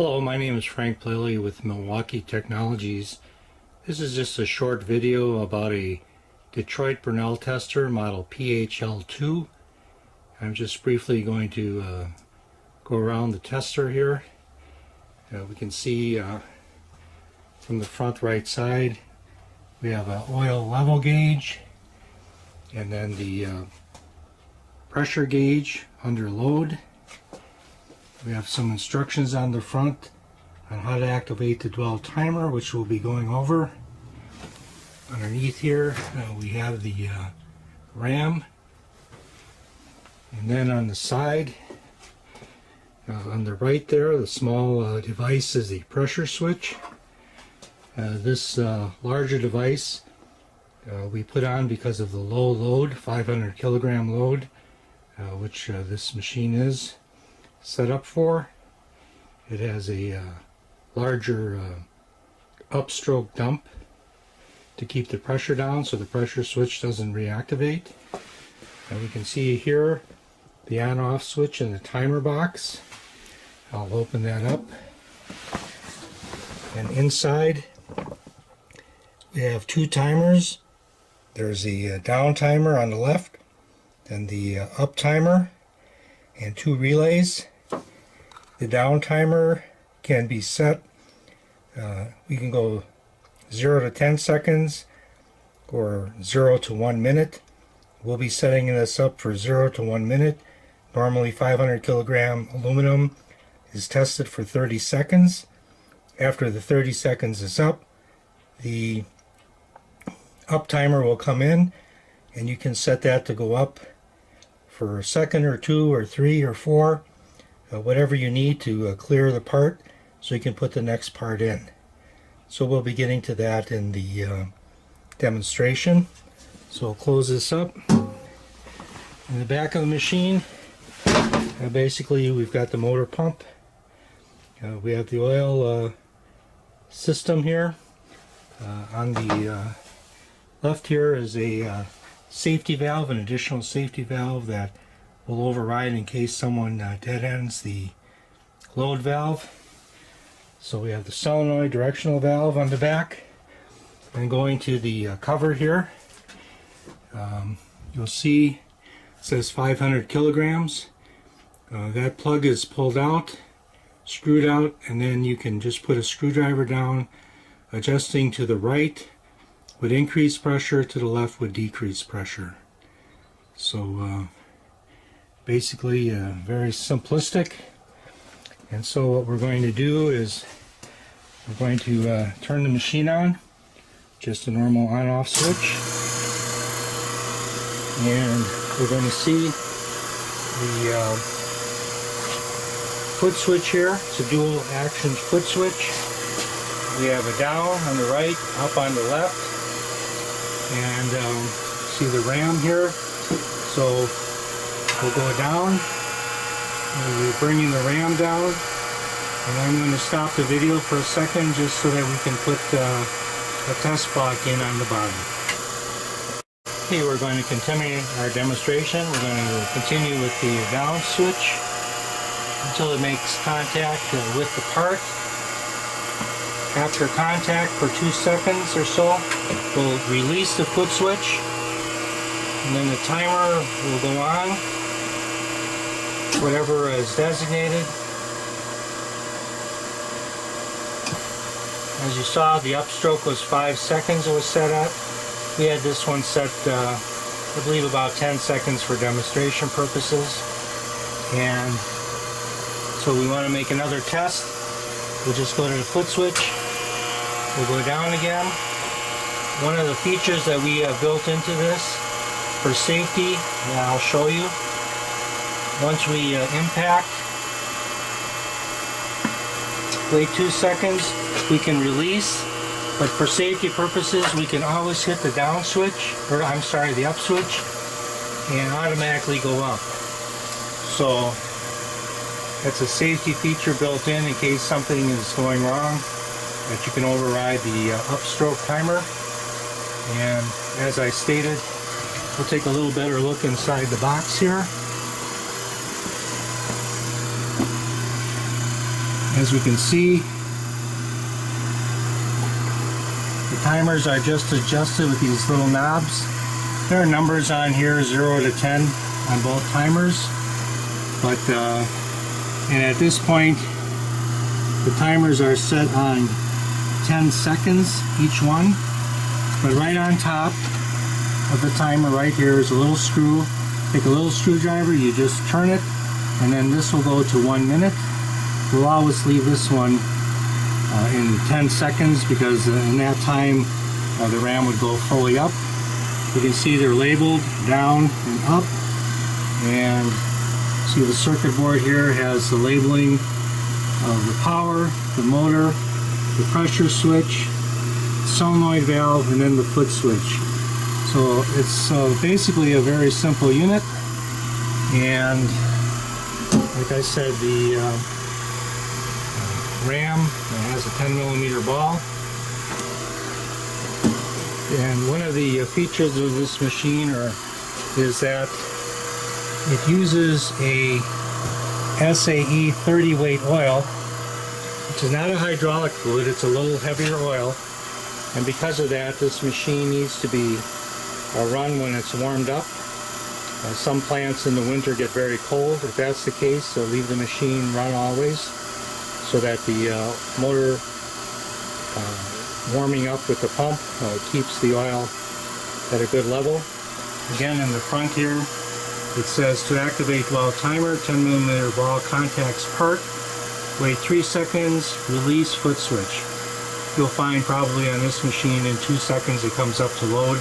Hello, my name is Frank Plilly with Milwaukee Technologies. This is just a short video about a Detroit Brinell tester model PHL-2. I'm just briefly going to go around the tester here. We can see from the front right side we have an oil level gauge and then the pressure gauge under load. We have some instructions on the front on how to activate the dwell timer, which we'll be going over. Underneath here we have the RAM, and then on the side on the right there, the small device is the pressure switch. This larger device we put on because of the low load, 500 kilogram load, which this machine is set up for. It has a larger upstroke dump to keep the pressure down so the pressure switch doesn't reactivate. And we can see here the on-off switch in the timer box. I'll open that up. And inside we have two timers. There's the down timer on the left and the up timer, and two relays. The down timer can be set, we can go 0 to 10 seconds or 0 to 1 minute. We'll be setting this up for 0 to 1 minute. Normally 500 kilogram aluminum is tested for 30 seconds. After the 30 seconds is up, the up timer will come in and you can set that to go up for a second or two or three or four, whatever you need to clear the part so you can put the next part in. So we'll be getting to that in the demonstration. So I'll close this up. In the back of the machine, basically we've got the motor pump. We have the oil system here. On the left here is a safety valve, an additional safety valve that will override in case someone dead ends the load valve. So we have the solenoid directional valve on the back. And going to the cover here, you'll see it says 500 kilograms. That plug is pulled out, screwed out, and then you can just put a screwdriver down, adjusting to the right would increase pressure, to the left would decrease pressure. So basically very simplistic. And so what we're going to do is we're going to turn the machine on, just a normal on-off switch, and we're going to see the foot switch here. It's a dual action foot switch. We have a down on the right, up on the left, and see the RAM here. So we'll go down, and we're bringing the RAM down, and I'm going to stop the video for a second just so that we can put a test block in on the bottom. Okay, we're going to continue our demonstration. We're going to continue with the down switch until it makes contact with the part. After contact for 2 seconds or so, we'll release the foot switch, and then the timer will go on, whatever is designated. As you saw, the upstroke was 5 seconds it was set at. We had this one set, I believe, about 10 seconds for demonstration purposes. And so we want to make another test. We'll just go to the foot switch. We'll go down again. One of the features that we have built into this for safety, and I'll show you, once we impact, wait 2 seconds, we can release, but for safety purposes we can always hit the down switch, or I'm sorry, the up switch, and automatically go up. So that's a safety feature built in case something is going wrong, that you can override the upstroke timer. And as I stated, we'll take a little better look inside the box here. As we can see, the timers are just adjusted with these little knobs. There are numbers on here, 0 to 10 on both timers, but and at this point the timers are set on 10 seconds each one. But right on top of the timer right here is a little screw. Take a little screwdriver, you just turn it, and then this will go to 1 minute. We'll always leave this one in 10 seconds because in that time the RAM would go fully up. You can see they're labeled down and up, and see the circuit board here has the labeling of the power, the motor, the pressure switch, solenoid valve, and then the foot switch. So it's basically a very simple unit, and like I said, the RAM has a 10mm ball. And one of the features of this machine is that it uses a SAE 30 weight oil, which is not a hydraulic fluid, it's a little heavier oil, and because of that this machine needs to be run when it's warmed up. Some plants in the winter get very cold. If that's the case, leave the machine run always so that the motor warming up with the pump keeps the oil at a good level. Again, in the front here it says to activate while timer, 10mm ball contacts part, wait 3 seconds, release foot switch. You'll find probably on this machine in 2 seconds it comes up to load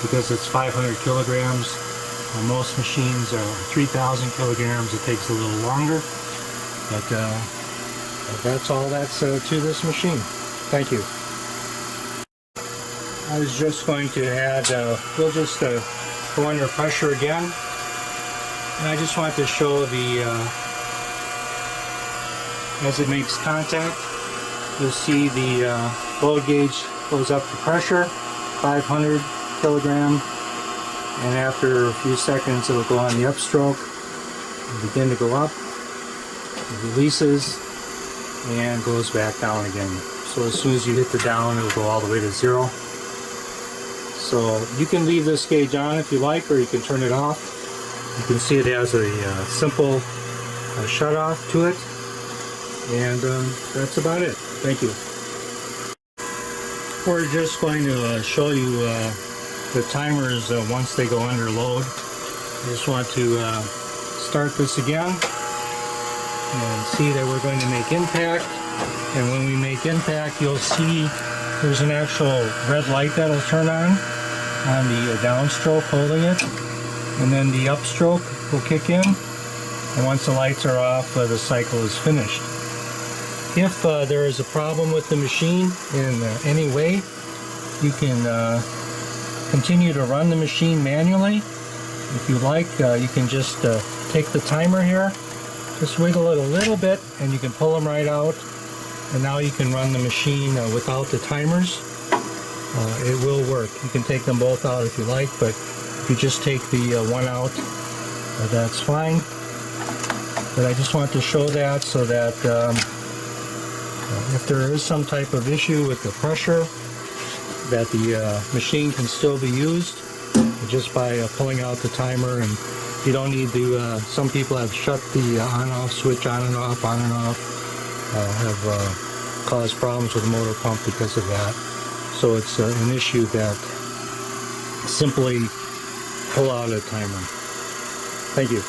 because it's 500 kilograms. On most machines are 3,000 kilograms. It takes a little longer, but that's all that's to this machine. Thank you. I was just going to add, we'll just go under pressure again, and I just want to show the, as it makes contact, you'll see the load gauge goes up to pressure, 500 kilogram, and after a few seconds it'll go on the upstroke and begin to go up. It releases and goes back down again. So as soon as you hit the down, it'll go all the way to 0. So you can leave this gauge on if you like, or you can turn it off. You can see it has a simple shut off to it, and that's about it. Thank you. We're just going to show you the timers once they go under load. I just want to start this again and see that we're going to make impact. And when we make impact, you'll see there's an actual red light that'll turn on the downstroke holding it, and then the upstroke will kick in, and once the lights are off, the cycle is finished. If there is a problem with the machine in any way, you can continue to run the machine manually. If you like, you can just take the timer here, just wiggle it a little bit, and you can pull them right out, and now you can run the machine without the timers. It will work. You can take them both out if you like, but if you just take the one out, that's fine. But I just want to show that so that if there is some type of issue with the pressure, that the machine can still be used just by pulling out the timer. And you don't need to, some people have shut the on-off switch on and off, have caused problems with the motor pump because of that. So it's an issue that simply pull out a timer. Thank you.